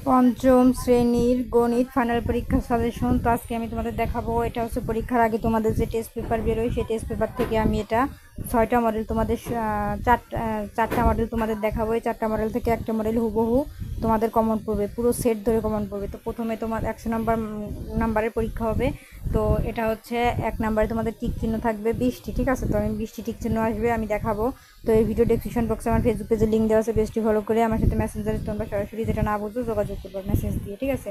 পঞ্চম শ্রেণীর গণিত ফাইনাল পরীক্ষার সাজেশন। তো আজকে আমি তোমাদের দেখাবো, এটা হচ্ছে পরীক্ষার আগে তোমাদের যে টেস্ট পেপার বেরোয় সেই টেস্ট পেপার থেকে আমি এটা 6টা মডেল তোমাদের চারটা মডেল তোমাদের দেখাবো। এই 4টা মডেল থেকে একটা মডেল হুবহু তোমাদের কমন পড়বে, পুরো সেট ধরে কমন পড়বে। তো প্রথমে তোমার 100 নাম্বারের পরীক্ষা হবে। তো এটা হচ্ছে 1 নাম্বারে তোমাদের টিক চিহ্ন থাকবে 20টি, ঠিক আছে। তো আমি 20টি টিক চিহ্ন আসবে, আমি দেখাবো। তো এই ভিডিও ডেসক্রিপশন বক্সে আমার ফেসবুক পেজে লিঙ্ক দেওয়া আছে, পেজটি ফলো করে আমার সাথে মেসেঞ্জারে তোমরা সরাসরি যেটা না বুঝো যোগাযোগ করবো মেসেজ দিয়ে, ঠিক আছে।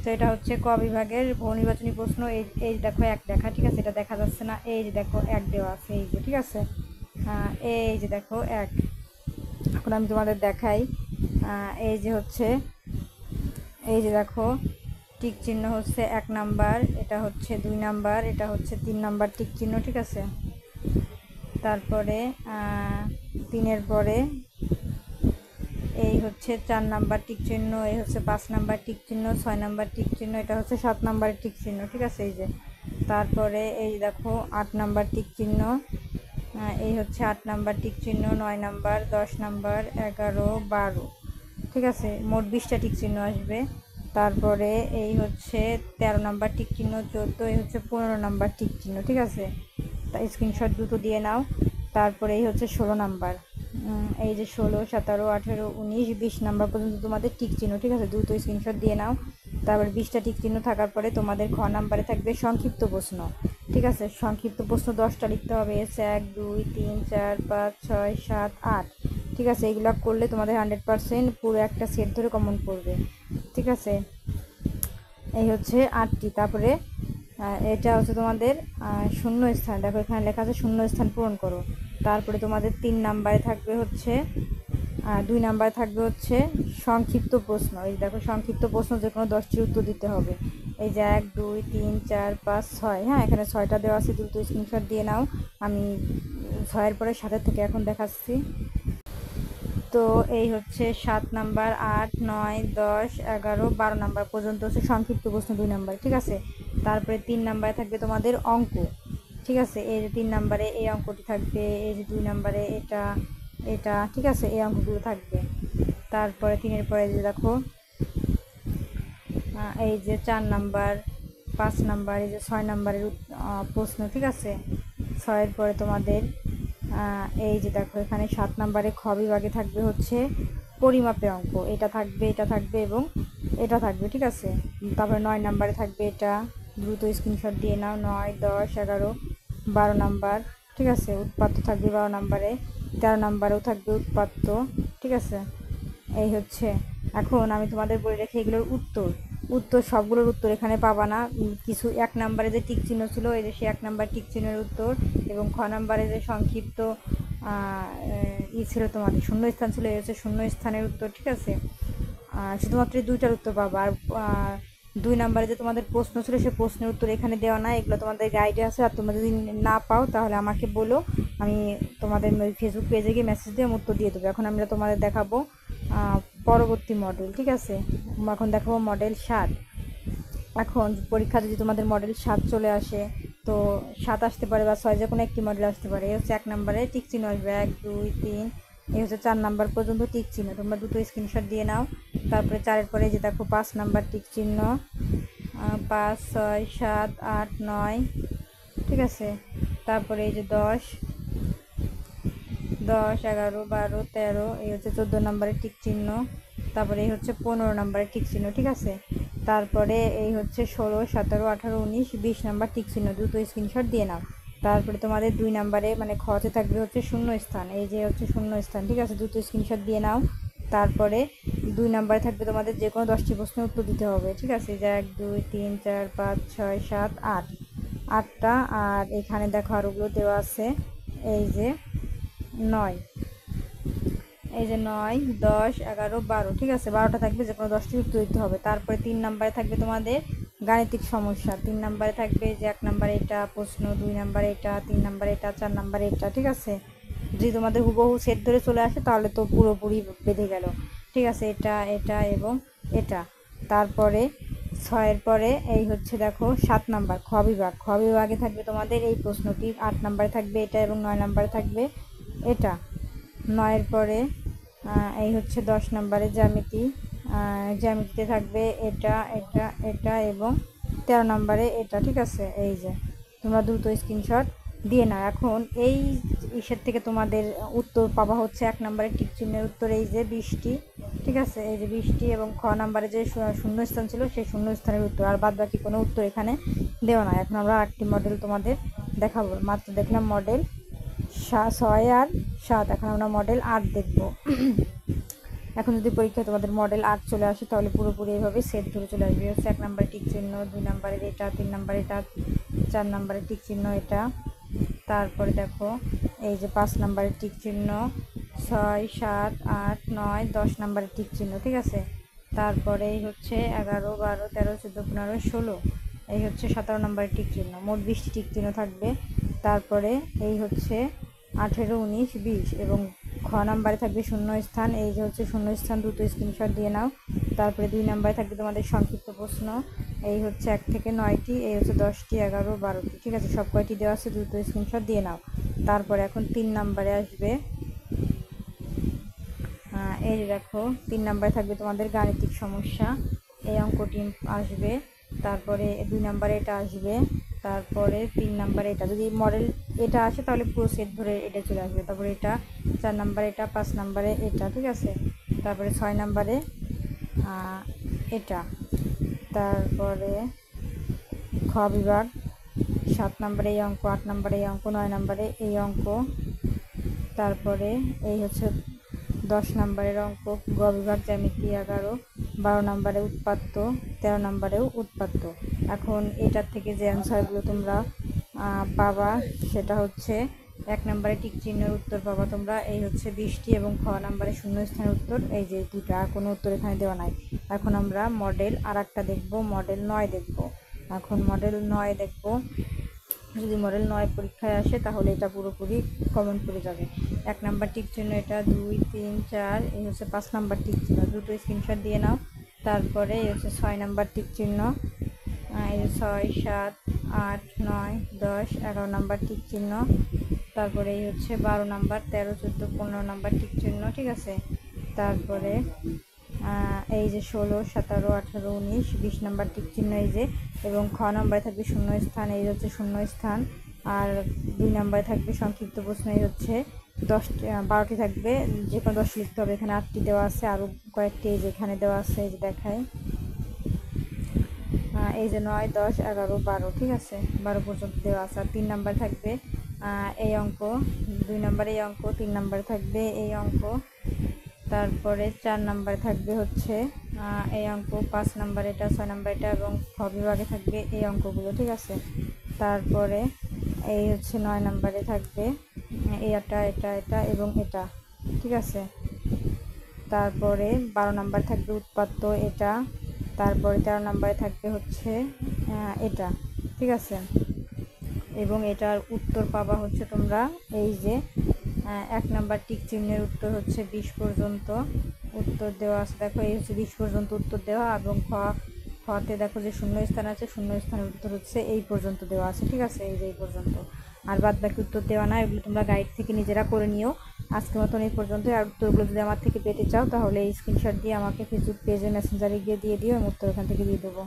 তো এটা হচ্ছে ক বিভাগের বহু নির্বাচনী প্রশ্ন। এই দেখো এক দেখা, ঠিক আছে, এটা দেখা যাচ্ছে না, এই যে দেখো এক দেওয়া আছে, এই যে, ঠিক আছে। এই যে দেখো এক। এখন আমি তোমাদের দেখাই, এই যে হচ্ছে, এই যে দেখো টিক চিহ্ন হচ্ছে 1 নাম্বার, এটা হচ্ছে 2 নাম্বার, এটা হচ্ছে 3 নাম্বার টিক চিহ্ন, ঠিক আছে। তারপরে 3-এর পরে এই হচ্ছে 4 নাম্বার টিক চিহ্ন, এই হচ্ছে 5 নাম্বার টিক চিহ্ন, 6 নাম্বার টিক চিহ্ন, এটা হচ্ছে 7 নাম্বারের টিক চিহ্ন, ঠিক আছে, এই যে। তারপরে এই দেখো 8 নাম্বার টিক চিহ্ন, এই হচ্ছে 8 নাম্বার টিক চিহ্ন, 9 নাম্বার, 10 নাম্বার, 11, 12, ঠিক আছে। মোট 20টা টিক চিহ্ন আসবে। তারপরে এই হচ্ছে 13 নাম্বার টিক চিহ্ন, 14, এই হচ্ছে 15 নাম্বার টিক চিহ্ন, ঠিক আছে। তাই স্ক্রিনশট দুটো দিয়ে নাও। তারপরে এই হচ্ছে 16 নাম্বার, এই যে 16, 17, 18, 19, 20 নাম্বার পর্যন্ত তোমাদের টিক চিহ্ন, ঠিক আছে। দ্রুত স্ক্রিনশট দিয়ে নাও। তারপর 20টা টিক চিহ্ন থাকার পরে তোমাদের খ নাম্বারে থাকবে সংক্ষিপ্ত প্রশ্ন, ঠিক আছে। সংক্ষিপ্ত প্রশ্ন 10টা লিখতে হবে, এসে 1, 2, 3, 4, 5, 6, 7, 8, ঠিক আছে। এইগুলো করলে তোমাদের 100% পুরো একটা সেট ধরে কমন পড়বে, ঠিক আছে। এই হচ্ছে 8টি। তারপরে এটা হচ্ছে তোমাদের শূন্য স্থান, দেখো এখানে লেখা আছে শূন্য স্থান পূরণ করো। তারপরে তোমাদের 3 নাম্বারে থাকবে হচ্ছে 2 নাম্বারে থাকবে হচ্ছে সংক্ষিপ্ত প্রশ্ন। এই দেখো সংক্ষিপ্ত প্রশ্ন যে কোনো 10টির উত্তর দিতে হবে। এই যে 1, 2, 3, 4, 5, 6, হ্যাঁ, এখানে 6টা দেওয়া আছে, দ্রুত স্ক্রিনশট দিয়ে নাও। আমি 6-এর পরে 7-এর থেকে এখন দেখাচ্ছি। তো এই হচ্ছে 7 নাম্বার, 8, 9, 10, 11, 12 নাম্বার পর্যন্ত হচ্ছে সংক্ষিপ্ত প্রশ্ন 2 নাম্বার, ঠিক আছে। তারপরে 3 নাম্বারে থাকবে তোমাদের অঙ্ক, ঠিক আছে। এই যে 3 নাম্বারে এই অঙ্কটি থাকবে, এই যে 2 নাম্বারে এটা এটা, ঠিক আছে, এই অঙ্কগুলো থাকবে। তারপরে 3-এর পরে যে দেখো এই যে 4 নাম্বার, 5 নাম্বার, এই যে 6 নাম্বারের প্রশ্ন, ঠিক আছে। 6-এর পরে তোমাদের এই যে দেখো এখানে 7 নাম্বারে খ বিভাগে থাকবে হচ্ছে পরিমাপে অঙ্ক, এটা থাকবে, এটা থাকবে এবং এটা থাকবে, ঠিক আছে। তারপরে 9 নাম্বারে থাকবে এটা, দ্রুত স্ক্রিনশট দিয়ে নাও। 9, 10, 11, 12 নাম্বার, ঠিক আছে। উৎপাদ্য থাকবে 12 নাম্বারে, 13 নাম্বারেও থাকবে উৎপাদ্য, ঠিক আছে। এই হচ্ছে, এখন আমি তোমাদের বলে রেখে এগুলোর উত্তর সবগুলোর উত্তর এখানে পাবা না। কিছু 1 নাম্বারে যে টিক চিহ্ন ছিল, এই যে সে 1 নাম্বার টিক চিহ্নের উত্তর, এবং খ নাম্বারে যে সংক্ষিপ্ত ছিল তোমাদের শূন্য স্থান ছিল, এই হচ্ছে শূন্য স্থানের উত্তর, ঠিক আছে। শুধুমাত্র 2টার উত্তর পাবা। আর 2 নাম্বারে যে তোমাদের প্রশ্ন ছিল সে প্রশ্নের উত্তর এখানে দেওয়া নাই, এগুলো তোমাদের গাইডে আছে। আর তোমরা যদি না পাও তাহলে আমাকে বলো, আমি তোমাদের ফেসবুক পেজে গিয়ে মেসেজ দিয়ে উত্তর দিয়ে দেবো। এখন আমরা তোমাদের দেখাবো পরবর্তী মডেল, ঠিক আছে। এখন দেখাবো মডেল 7। এখন পরীক্ষা যদি তোমাদের মডেল 7 চলে আসে, তো 7 আসতে পারে বা 6, যে কোনো একটি মডেল আসতে পারে। এই হচ্ছে 1 নাম্বারে টিক চিহ্ন আসবে 1, 2, 3, এই হচ্ছে 4 নাম্বার পর্যন্ত টিক চিহ্ন, তোমরা দুটো স্ক্রিনশট দিয়ে নাও। তারপরে 4-এর পরে যে দেখো 5 নাম্বার টিক চিহ্ন, 5, 6, 7, 8, 9, ঠিক আছে। তারপরে এই যে 10, 11, 12, 13, এই হচ্ছে 14 নাম্বারের টিক চিহ্ন। তারপরে এই হচ্ছে 15 নাম্বারের টিক চিহ্ন, ঠিক আছে। তারপরে এই হচ্ছে 16, 17, 18, 19, 20 নাম্বার টিক চিহ্ন, দুটো স্ক্রিনশট দিয়ে নাও। তারপরে তোমাদের 2 নাম্বারে মানে খতে থাকবে হচ্ছে শূন্য স্থান, এই যে হচ্ছে শূন্য স্থান, ঠিক আছে, দুটো স্ক্রিনশট দিয়ে নাও। তারপরে 2 নাম্বারে থাকবে তোমাদের যে কোনো 10টি প্রশ্নের উত্তর দিতে হবে, ঠিক আছে। যে 1, 2, 3, 4, 5, 6, 7, 8, 8টা। আর এখানে দেখো আরোগুলো দেওয়া আছে, এই যে 9, এই যে 9, 10, 11, 12, ঠিক আছে, 12টা থাকবে, যে কোনো 10টি উত্তর দিতে হবে। তারপরে 3 নাম্বারে থাকবে তোমাদের গাণিতিক সমস্যা। 3 নাম্বারে থাকবে যে 1 নাম্বারে এটা প্রশ্ন, 2 নাম্বারে এটা, 3 নাম্বারে এটা, 4 নাম্বারে এটা, ঠিক আছে। যদি তোমাদের হুবহু সেট ধরে চলে আসে তাহলে তো পুরোপুরি বেঁধে গেল, ঠিক আছে। এটা এটা এবং এটা। তারপরে 6-এর পরে এই হচ্ছে দেখো 7 নাম্বার খ বিভাগ। খ বিভাগে থাকবে তোমাদের এই প্রশ্নটি, 8 নাম্বারে থাকবে এটা এবং 9 নাম্বারে থাকবে এটা। 9-এর পরে এই হচ্ছে 10 নাম্বারের জ্যামিতি, জ্যামিতিতে থাকবে এটা এটা এটা এবং 13 নম্বরে এটা, ঠিক আছে। এই যে তোমরা দ্রুত স্ক্রিনশট দিয়ে নাও। এখন এই ইসের থেকে তোমাদের উত্তর পাবা হচ্ছে 1 নম্বরের টিক চিহ্নের উত্তর এই যে 20টি, ঠিক আছে। এই যে 20টি এবং খ নম্বরে যে শূন্যস্থান ছিল সেই শূন্যস্থানের উত্তর, আর বাদ বাকি কোনো উত্তর এখানে দেওয়া নয়। এখন আমরা আরেকটি মডেল তোমাদের দেখাবো। মাত্র দেখলাম মডেল 6 আর 7, এখন আমরা মডেল 8 দেখব। এখন যদি পরীক্ষায় তোমাদের মডেল 8 চলে আসে তাহলে পুরোপুরি এইভাবে সেট ধরে চলে আসবে। হচ্ছে 1 নম্বরে টিক চিহ্ন, 2 নম্বরের এটা, 3 নম্বরে এটা, 4 নম্বরের টিক চিহ্ন এটা, তারপরে দেখো এই যে 5 নম্বরের টিক চিহ্ন, 6 7 8 9 10 নম্বরের টিক চিহ্ন, ঠিক আছে। তারপরে এই হচ্ছে 11 12 13 14 15 16, এই হচ্ছে 17 নম্বরের টিক চিহ্ন। মোট 20টি টিক চিহ্ন থাকবে। তারপরে এই হচ্ছে 18 19 20 এবং খ নাম্বারে থাকবে শূন্যস্থান, এই যে হচ্ছে শূন্যস্থান, দ্রুত স্ক্রিনশট দিয়ে নাও। তারপরে 2 নম্বরে থাকবে তোমাদের সংক্ষিপ্ত প্রশ্ন, এই হচ্ছে 1 থেকে 9টি, এই হচ্ছে 10টি 11 12টি, ঠিক আছে। সব কয়টি দেওয়া আছে দ্রুত স্ক্রিনশট দিয়ে নাও। তারপরে এখন 3 নম্বরে আসবে, এই যে দেখো 3 নম্বরে থাকবে তোমাদের গাণিতিক সমস্যা, এই অঙ্কটি আসবে। তারপরে 2 নম্বরে এটা আসবে। তারপরে 3 নম্বরে এটা, যদি মডেল এটা আসে তাহলে পুরো সেট ধরে এটা চলে আসবে। তারপরে এটা 4 নম্বরে এটা, 5 নম্বরে এটা, ঠিক আছে। তারপরে 6 নম্বরে এটা, তারপরে খ বিভাগ 7 নম্বরে এই অঙ্ক, 8 নম্বরে এই অঙ্ক, 9 নম্বরে এই অঙ্ক, তারপরে এই হচ্ছে 10 নম্বরের অঙ্ক গ বিভাগ জ্যামিতি 11, 12 নম্বরে উৎপাদ্য, 13 নম্বরেও উৎপাদ্য। এখন এটার থেকে যে অ্যান্সারগুলো তোমরা পাবা সেটা হচ্ছে 1 নম্বরে টিক চিহ্নের উত্তর পাবা তোমরা, এই হচ্ছে 20টি এবং খ নম্বরে শূন্যস্থানের উত্তর এই যে 2টা, আর কোনো উত্তর এখানে দেওয়া নাই। এখন আমরা মডেল আর একটা দেখবো, মডেল 9 দেখবো। এখন মডেল 9 দেখবো। যদি মডেল 9 পরীক্ষায় আসে তাহলে এটা পুরোপুরি কমন পড়ে যাবে। 1 নাম্বার টিক চিহ্ন এটা, 2 3 4, এই হচ্ছে 5 নাম্বার টিক চিহ্ন, দ্রুত স্ক্রিনশট দিয়ে নাও। তারপরে এই হচ্ছে 6 নাম্বার টিক চিহ্ন, এই 6 7 8 9 10 11 নাম্বার টিক চিহ্ন। তারপরে এই হচ্ছে 12 নাম্বার, 13 14 15 নাম্বার টিক চিহ্ন, ঠিক আছে। তারপরে এই যে 16 17 18 19 20 নাম্বার টিক চিহ্ন এই যে, এবং খ নম্বরে থাকবে শূন্যস্থান, এই হচ্ছে শূন্যস্থান। আর 2 নম্বরে থাকবে সংক্ষিপ্ত প্রশ্ন, এই হচ্ছে 12টি থাকবে, যে কোনো 10 লিখতে হবে। এখানে 8টি দেওয়া আছে, আরও কয়েকটি এই যে এখানে দেওয়া আছে, এই যে দেখায়, এই যে 9 10 11 12, ঠিক আছে, 12 পর্যন্ত দেওয়া আছে। আর 3 নাম্বার থাকবে এই অঙ্ক, 2 নম্বরে এই অঙ্ক, 3 নম্বরে থাকবে এই অঙ্ক, তারপরে 4 নম্বরে থাকবে হচ্ছে এই অঙ্ক, 5 নম্বরে এটা, 6 নম্বরে এটা এবং খ বিভাগে থাকবে এই অঙ্কগুলো, ঠিক আছে। তারপরে এই হচ্ছে 9 নম্বরে থাকবে এটা এটা এটা এবং এটা, ঠিক আছে। তারপরে 12 নম্বরে থাকবে উৎপাদ্য এটা, তারপরে 13 নম্বরে থাকবে হচ্ছে এটা, ঠিক আছে। এবং এটার উত্তর পাবা হচ্ছে তোমরা এই যে 1 নাম্বার টিক চিহ্নের উত্তর হচ্ছে 20 পর্যন্ত উত্তর দেওয়া আছে। দেখো এই হচ্ছে 20 পর্যন্ত উত্তর দেওয়া, এবং খতে দেখো যে শূন্যস্থান আছে, শূন্যস্থানের উত্তর হচ্ছে এই পর্যন্ত দেওয়া আছে, ঠিক আছে, এই যে এই পর্যন্ত। আর বাদ বাকি উত্তর দেওয়া না, এগুলো তোমরা গাইড থেকে নিজেরা করে নিও। আজকের মতন এই পর্যন্ত। আর উত্তরগুলো যদি আমার থেকে পেতে চাও তাহলে এই স্ক্রিনশট দিয়ে আমাকে ফেসবুক পেজে মেসেঞ্জারে গিয়ে দিয়ে দিও, আমি উত্তর ওখান থেকে দিয়ে দেবো।